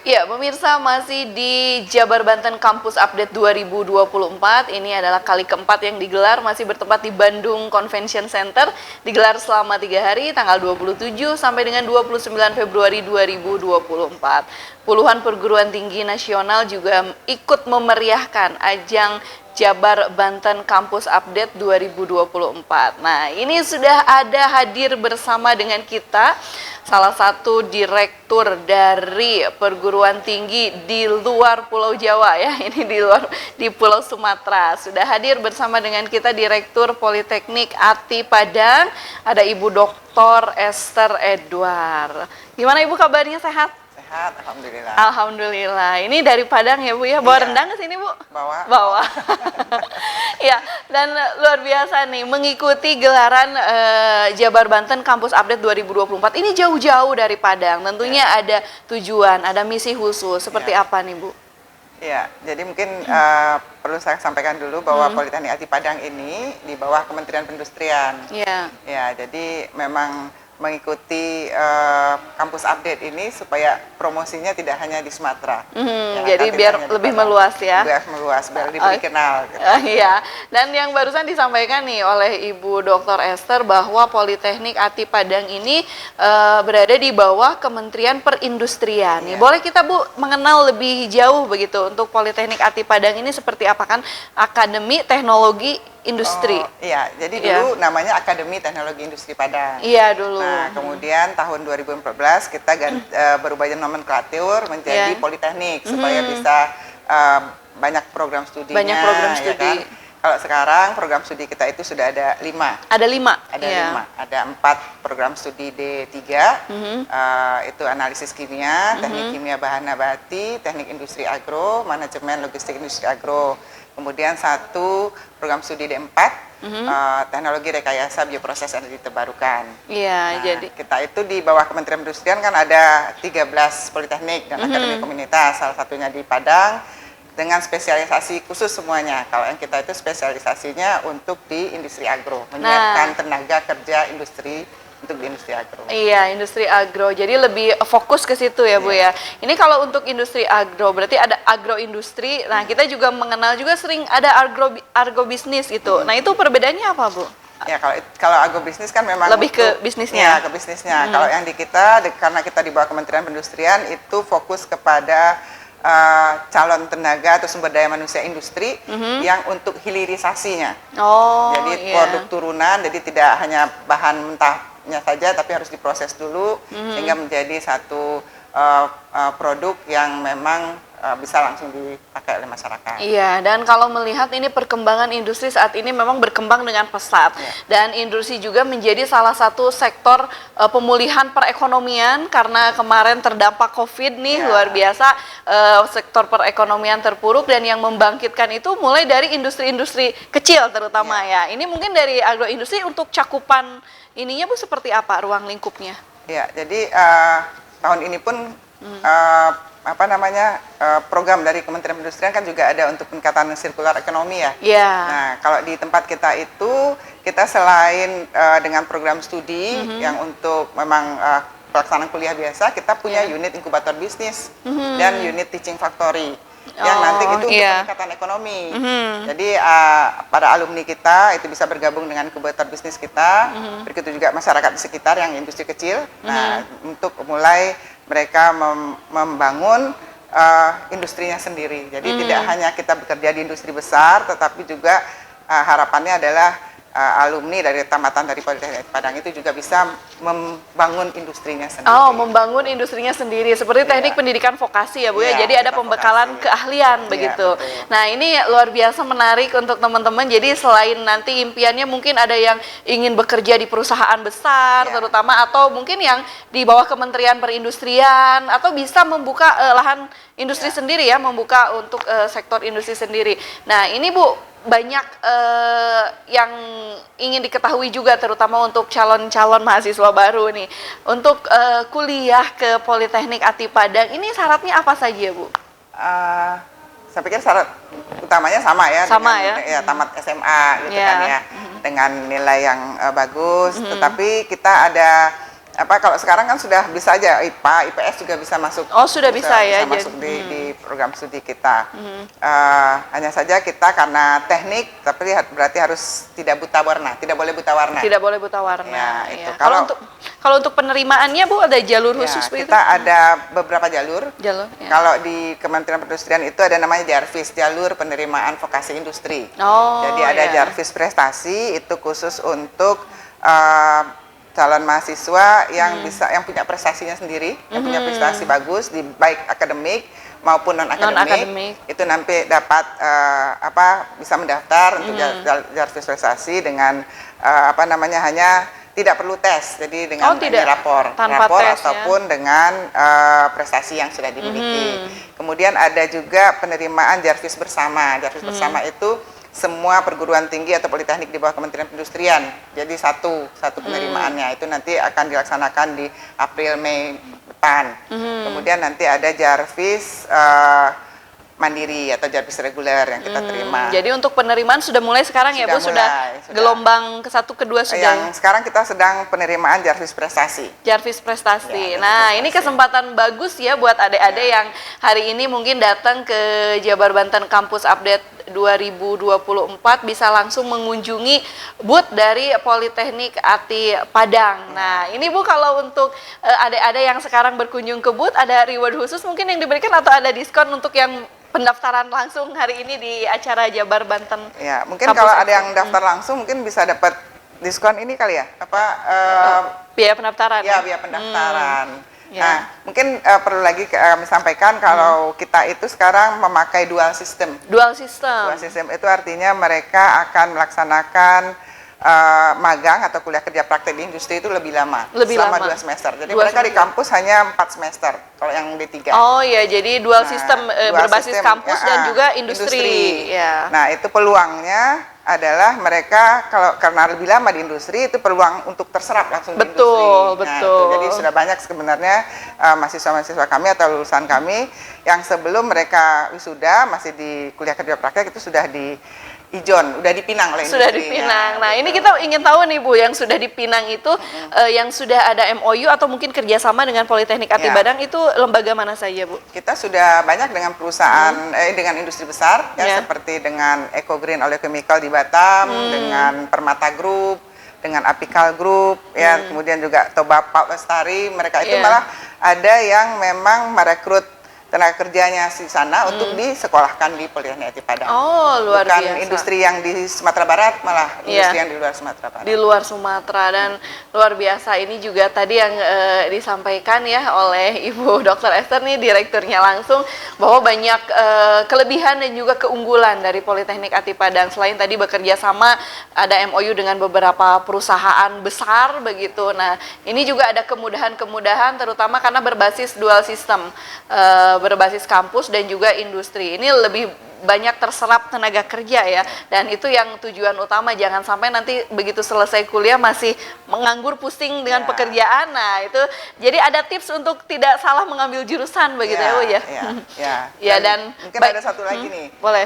Ya, pemirsa masih di Jabar Banten Kampus Update 2024. Ini adalah kali keempat yang digelar, masih bertempat di Bandung Convention Center. Digelar selama 3 hari, tanggal 27 sampai dengan 29 Februari 2024. Puluhan perguruan tinggi nasional juga ikut memeriahkan ajang Jabar Banten Kampus Update 2024. Nah, ini sudah ada hadir bersama dengan kita salah satu direktur dari perguruan tinggi di luar Pulau Jawa ya. Ini di Pulau Sumatera. Sudah hadir bersama dengan kita Direktur Politeknik ATI Padang, ada Ibu Dr. Esther Edward. Gimana Ibu kabarnya, sehat? Sehat, alhamdulillah. Alhamdulillah. Ini dari Padang ya Bu ya. Bawa rendang ke sini Bu? Bawa. Ya, dan luar biasa nih mengikuti gelaran Jabar Banten Kampus Update 2024. Ini jauh-jauh dari Padang. Tentunya ada tujuan, ada misi khusus. Seperti apa nih Bu? Iya, jadi mungkin perlu saya sampaikan dulu bahwa Politeknik ATI Padang ini di bawah Kementerian Perindustrian. Iya. Ya, jadi memang mengikuti kampus update ini supaya promosinya tidak hanya di Sumatera. Ya, jadi biar lebih meluas ya. Biar meluas, biar lebih dikenal. Gitu. Iya. Dan yang barusan disampaikan nih oleh Ibu Dr. Esther bahwa Politeknik ATI Padang ini berada di bawah Kementerian Perindustrian. Nih, boleh kita Bu mengenal lebih jauh begitu untuk Politeknik ATI Padang ini seperti apa, kan Akademi Teknologi Industri. Iya, jadi dulu namanya Akademi Teknologi Industri Padang. Iya dulu. Nah, kemudian tahun 2014 kita berubah nomenklatur menjadi Politeknik supaya bisa banyak program studinya. Banyak program studi. Ya kan? Kalau sekarang program studi kita itu sudah ada 5. Ada 5? Ada 5. Ada 4 program studi D3, itu analisis kimia, teknik kimia bahan nabati, teknik industri agro, manajemen logistik industri agro. Kemudian 1 program studi D4, teknologi rekayasa bioproses energi terbarukan. Iya, nah, jadi kita itu di bawah Kementerian Perindustrian kan ada 13 politeknik dan akademi komunitas, salah satunya di Padang dengan spesialisasi khusus semuanya. Kalau yang kita itu spesialisasinya untuk di industri agro, menyiapkan tenaga kerja industri untuk di industri agro. Iya, industri agro. Jadi lebih fokus ke situ ya, Bu ya. Ini kalau untuk industri agro, berarti ada agroindustri. Nah, kita juga mengenal juga sering ada agrobisnis gitu. Nah, itu perbedaannya apa, Bu? Ya, kalau agrobisnis kan memang lebih ke bisnisnya. Ya, ke bisnisnya. Kalau yang di kita karena kita di bawah Kementerian Perindustrian itu fokus kepada calon tenaga atau sumber daya manusia industri yang untuk hilirisasinya. Jadi produk turunan, jadi tidak hanya bahan mentahnya saja, tapi harus diproses dulu sehingga menjadi satu produk yang memang bisa langsung dipakai oleh masyarakat. Iya, dan kalau melihat ini perkembangan industri saat ini memang berkembang dengan pesat. Dan industri juga menjadi salah satu sektor pemulihan perekonomian karena kemarin terdampak COVID nih, luar biasa sektor perekonomian terpuruk, dan yang membangkitkan itu mulai dari industri-industri kecil terutama ya. Ini mungkin dari agroindustri untuk cakupan ininya Bu seperti apa ruang lingkupnya? Ya, jadi tahun ini pun program dari Kementerian Perindustrian kan juga ada untuk peningkatan sirkular ekonomi ya. Nah, kalau di tempat kita itu kita selain dengan program studi yang untuk memang pelaksanaan kuliah biasa, kita punya unit inkubator bisnis dan unit teaching factory yang nanti itu untuk peningkatan ekonomi. Jadi para alumni kita itu bisa bergabung dengan inkubator bisnis kita, begitu juga masyarakat di sekitar yang industri kecil. Nah, untuk mulai mereka membangun industrinya sendiri. Jadi tidak hanya kita bekerja di industri besar, tetapi juga harapannya adalah alumni dari tamatan dari Politeknik Padang itu juga bisa membangun industrinya sendiri. Membangun industrinya sendiri. Seperti teknik pendidikan vokasi ya Bu ya. Jadi ada pembekalan keahlian begitu. Betul. Nah, ini luar biasa menarik untuk teman-teman. Jadi selain nanti impiannya mungkin ada yang ingin bekerja di perusahaan besar terutama, atau mungkin yang di bawah Kementerian Perindustrian, atau bisa membuka lahan industri sendiri ya, membuka untuk sektor industri sendiri. Nah, ini Bu, banyak yang ingin diketahui juga terutama untuk calon-calon mahasiswa baru nih. Untuk kuliah ke Politeknik ATI Padang ini syaratnya apa saja Bu? Saya pikir syarat utamanya sama ya, tamat SMA gitu kan ya, dengan nilai yang bagus. Tetapi kita ada Kalau sekarang kan sudah bisa aja IPA, IPS juga bisa masuk. Oh, sudah bisa ya. Bisa masuk di program studi kita. Hanya saja kita karena teknik, tapi berarti harus tidak buta warna, tidak boleh buta warna. Tidak boleh buta warna. Ya, itu. Ya. Kalau untuk penerimaannya Bu ada jalur khusus begitu? Kita ada beberapa jalur. Ya. Kalau di Kementerian Perindustrian itu ada namanya JARVIS, Jalur Penerimaan Vokasi Industri. Jadi ada JARVIS Prestasi, itu khusus untuk calon mahasiswa yang yang punya prestasinya sendiri, yang punya prestasi bagus di baik akademik maupun non akademik, itu nanti dapat bisa mendaftar untuk JARVIS Prestasi dengan hanya tidak perlu tes, jadi dengan rapor tes, ataupun dengan prestasi yang sudah dimiliki. Kemudian ada juga penerimaan JARVIS Bersama. JARVIS Bersama itu semua perguruan tinggi atau politeknik di bawah Kementerian Perindustrian. Jadi satu penerimaannya itu nanti akan dilaksanakan di April-Mei depan. Kemudian nanti ada JARVIS mandiri atau JARVIS reguler yang kita terima. Jadi untuk penerimaan sudah mulai sekarang ya Bu? Sudah gelombang ke-1, ke-2 sudah? Yang sekarang kita sedang penerimaan JARVIS Prestasi. JARVIS Prestasi. Nah, ini kesempatan bagus ya buat adik-adik yang hari ini mungkin datang ke Jabar Banten Kampus Update 2024 bisa langsung mengunjungi booth dari Politeknik ATI Padang. Nah, ini Bu kalau untuk adik-adik yang sekarang berkunjung ke booth ada reward khusus mungkin yang diberikan atau ada diskon untuk yang pendaftaran langsung hari ini di acara Jabar Banten. Ya, mungkin kalau ada yang daftar langsung mungkin bisa dapat diskon ini kali ya. Biaya pendaftaran. Ya, biaya pendaftaran. Nah, mungkin perlu lagi kami sampaikan kalau kita itu sekarang memakai dual system. Dual system. Dual system itu artinya mereka akan melaksanakan magang atau kuliah kerja praktek di industri itu lebih lama. Selama 2 semester. Jadi mereka di kampus hanya 4 semester kalau yang D3. Oh iya, jadi dual system berbasis kampus dan juga industri. Ya. Nah, itu peluangnya adalah mereka karena lebih lama di industri itu peluang untuk terserap langsung di industri. Betul. Jadi sudah banyak sebenarnya mahasiswa-mahasiswa kami atau lulusan kami yang sebelum mereka wisuda masih di kuliah kerja praktek itu sudah di Ijon, udah dipinang oleh industri. Sudah dipinang. Nah, ini kita ingin tahu nih Bu, yang sudah dipinang itu yang sudah ada MOU atau mungkin kerjasama dengan Politeknik ATI Padang itu lembaga mana saja Bu? Kita sudah banyak dengan perusahaan, dengan industri besar, seperti dengan Eco Green Oleochemical di Batam, dengan Permata Group, dengan Apical Group, kemudian juga Toba Pulp Lestari. Mereka itu malah ada yang memang merekrut tenaga kerjanya di sana untuk disekolahkan di Politeknik ATI Padang. Oh, luar biasa. Bukan industri yang di Sumatera Barat, malah industri yang di luar Sumatera Barat. Di luar Sumatera, dan luar biasa ini juga tadi yang disampaikan ya oleh Ibu Dr. Esther nih, direkturnya langsung, bahwa banyak kelebihan dan juga keunggulan dari Politeknik ATI Padang. Selain tadi bekerja sama, ada MOU dengan beberapa perusahaan besar begitu. Nah, ini juga ada kemudahan-kemudahan terutama karena berbasis dual system. Berbasis kampus dan juga industri. Ini lebih banyak terserap tenaga kerja ya, dan itu yang tujuan utama, jangan sampai nanti begitu selesai kuliah masih menganggur pusing dengan pekerjaan. Nah, itu jadi ada tips untuk tidak salah mengambil jurusan begitu ya. Dan mungkin ada satu lagi nih. Boleh.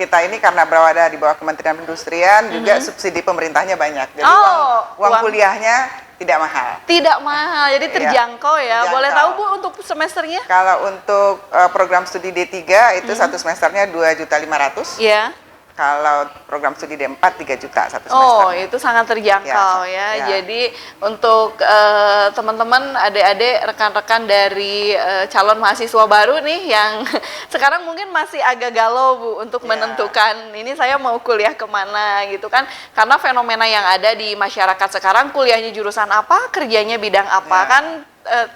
Kita ini karena berada di bawah Kementerian Perindustrian juga subsidi pemerintahnya banyak. Jadi uang kuliahnya tidak mahal. Tidak mahal, jadi terjangkau ya. Boleh tahu Bu untuk semesternya? Kalau untuk program studi D3 itu satu semesternya 2.500.000. Iya. Kalau program studi D4 3 juta satu semester. Oh, itu sangat terjangkau ya. Jadi untuk teman-teman, adik-adik, rekan-rekan dari calon mahasiswa baru nih yang sekarang mungkin masih agak galau Bu untuk menentukan ini saya mau kuliah kemana gitu kan. Karena fenomena yang ada di masyarakat sekarang, kuliahnya jurusan apa, kerjanya bidang apa kan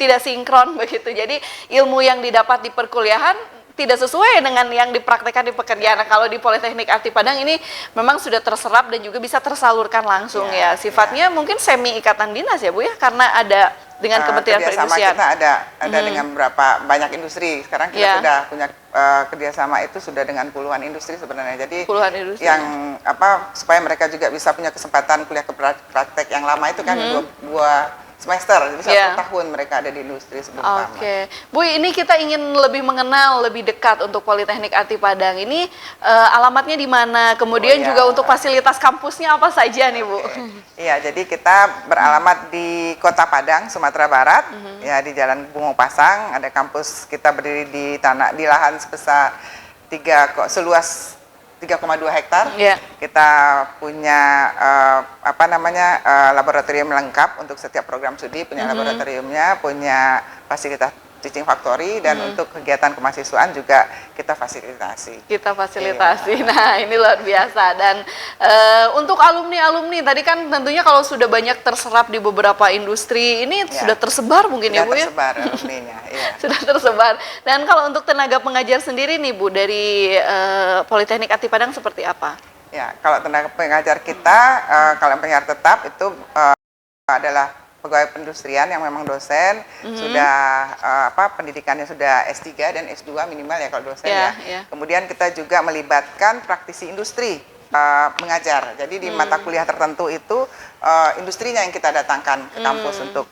tidak sinkron begitu. Jadi ilmu yang didapat di perkuliahan tidak sesuai dengan yang dipraktekkan di pekerjaan. Nah, kalau di Politeknik ATI Padang ini memang sudah terserap dan juga bisa tersalurkan langsung ya. Sifatnya mungkin semi ikatan dinas ya Bu ya, karena ada dengan Kementerian Perindustrian. Kita ada dengan beberapa banyak industri. Sekarang kita sudah punya kerjasama itu sudah dengan puluhan industri sebenarnya. Jadi puluhan industri yang supaya mereka juga bisa punya kesempatan kuliah praktek yang lama itu kan dua semester, jadi 1 tahun mereka ada di industri sebelum tamat. Oke, Bu, ini kita ingin lebih mengenal lebih dekat untuk Politeknik Ati Padang. Ini alamatnya di mana? Kemudian juga untuk fasilitas kampusnya apa saja nih, Bu? Iya, jadi kita beralamat di Kota Padang, Sumatera Barat, ya di Jalan Bungo Pasang. Ada kampus kita berdiri di lahan sebesar seluas 3,2 hektar. Kita punya laboratorium lengkap untuk setiap program studi, punya laboratoriumnya, punya fasilitas teaching factory, dan untuk kegiatan kemahasiswaan juga kita fasilitasi. Nah, ini luar biasa. Dan untuk alumni tadi kan tentunya kalau sudah banyak terserap di beberapa industri, ini sudah tersebar mungkin ya Bu ya? Sudah tersebar alumninya, iya. Sudah tersebar. Dan kalau untuk tenaga pengajar sendiri nih Bu, dari Politeknik Ati Padang seperti apa? Ya, kalau tenaga pengajar kita, kalau pengajar tetap itu adalah pegawai perindustrian yang memang dosen, sudah pendidikannya sudah S3 dan S2 minimal ya kalau dosen Kemudian kita juga melibatkan praktisi industri mengajar. Jadi di mata kuliah tertentu itu industrinya yang kita datangkan ke kampus untuk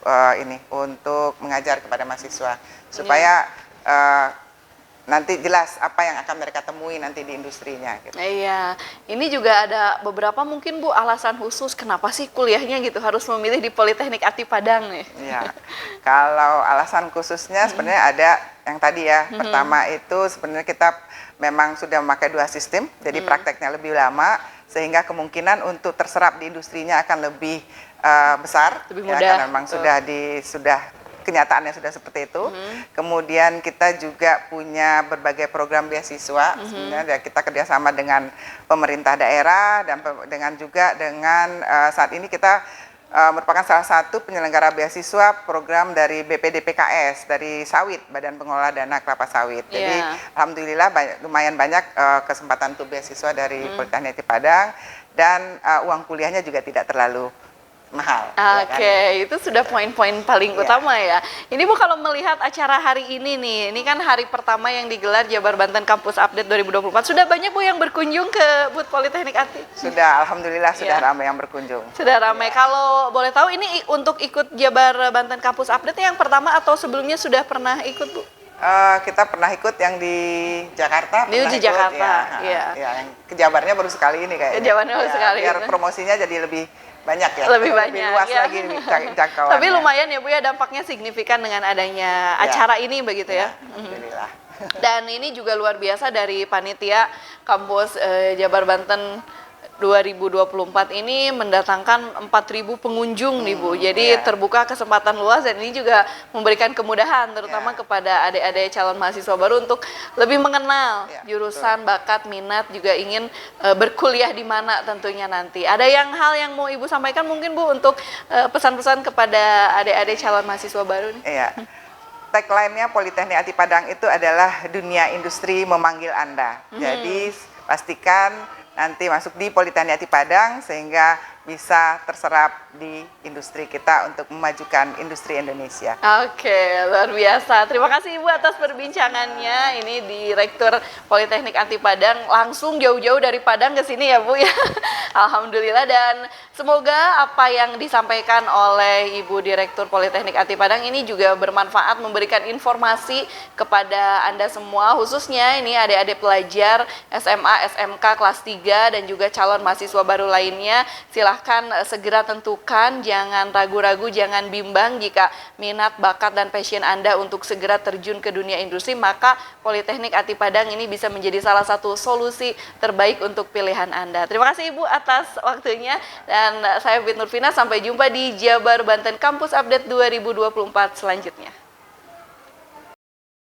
untuk mengajar kepada mahasiswa supaya nanti jelas apa yang akan mereka temui nanti di industrinya. Gitu. Iya, ini juga ada beberapa mungkin Bu alasan khusus kenapa sih kuliahnya gitu harus memilih di Politeknik Ati Padang nih. Iya, kalau alasan khususnya sebenarnya ada yang tadi ya. Pertama itu sebenarnya kita memang sudah memakai 2 sistem, jadi prakteknya lebih lama sehingga kemungkinan untuk terserap di industrinya akan lebih besar. Lebih mudah. Karena memang sudah kenyataannya sudah seperti itu. Kemudian kita juga punya berbagai program beasiswa. Sebenarnya kita kerjasama dengan pemerintah daerah dan dengan saat ini kita merupakan salah satu penyelenggara beasiswa program dari BPDPKS dari sawit, Badan Pengelola Dana Kelapa Sawit. Jadi alhamdulillah lumayan banyak kesempatan untuk beasiswa dari Politeknik Ati Padang, dan uang kuliahnya juga tidak terlalu mahal. Oke, itu sudah poin-poin paling utama ya. Ini Bu kalau melihat acara hari ini nih, ini kan hari pertama yang digelar Jabar Banten Campus Update 2024. Sudah banyak Bu yang berkunjung ke booth Politeknik Ati? Sudah, alhamdulillah sudah ramai yang berkunjung. Sudah ramai. Kalau boleh tahu ini untuk ikut Jabar Banten Campus Update yang pertama atau sebelumnya sudah pernah ikut Bu? Kita pernah ikut yang di Jakarta. Di Jakarta, ya. Yang ke Jabarnya baru sekali ini kayaknya. Jabarnya baru sekali. Biar promosinya jadi lebih banyak ya, lebih luas lagi jangkauannya. Tapi lumayan ya Bu ya, dampaknya signifikan dengan adanya acara ini begitu ya. Alhamdulillah. Dan ini juga luar biasa dari panitia kampus Jabar Banten 2024 ini mendatangkan 4.000 pengunjung nih Bu. Jadi terbuka kesempatan luas, dan ini juga memberikan kemudahan terutama kepada adik-adik calon mahasiswa baru untuk lebih mengenal jurusan, bakat, minat, juga ingin berkuliah di mana tentunya nanti. Ada hal yang mau Ibu sampaikan mungkin Bu untuk pesan-pesan kepada adik-adik calon mahasiswa baru nih? Iya. Tagline-nya Politeknik Ati Padang itu adalah dunia industri memanggil Anda. Jadi pastikan nanti masuk di Politeknik Ati Padang sehingga bisa terserap di industri kita untuk memajukan industri Indonesia. Oke, luar biasa. Terima kasih Ibu atas perbincangannya. Ini Direktur Politeknik Ati Padang, langsung jauh-jauh dari Padang ke sini ya Bu ya. Alhamdulillah, dan semoga apa yang disampaikan oleh Ibu Direktur Politeknik Ati Padang ini juga bermanfaat, memberikan informasi kepada Anda semua, khususnya ini adik-adik pelajar SMA, SMK kelas 3 dan juga calon mahasiswa baru lainnya. Silahkan segera tentukan, jangan ragu-ragu, jangan bimbang jika minat, bakat, dan passion Anda untuk segera terjun ke dunia industri, maka Politeknik Ati Padang ini bisa menjadi salah satu solusi terbaik untuk pilihan Anda. Terima kasih Ibu atas waktunya, dan saya Bit Nurvina, sampai jumpa di Jabar Banten Campus Update 2024 selanjutnya.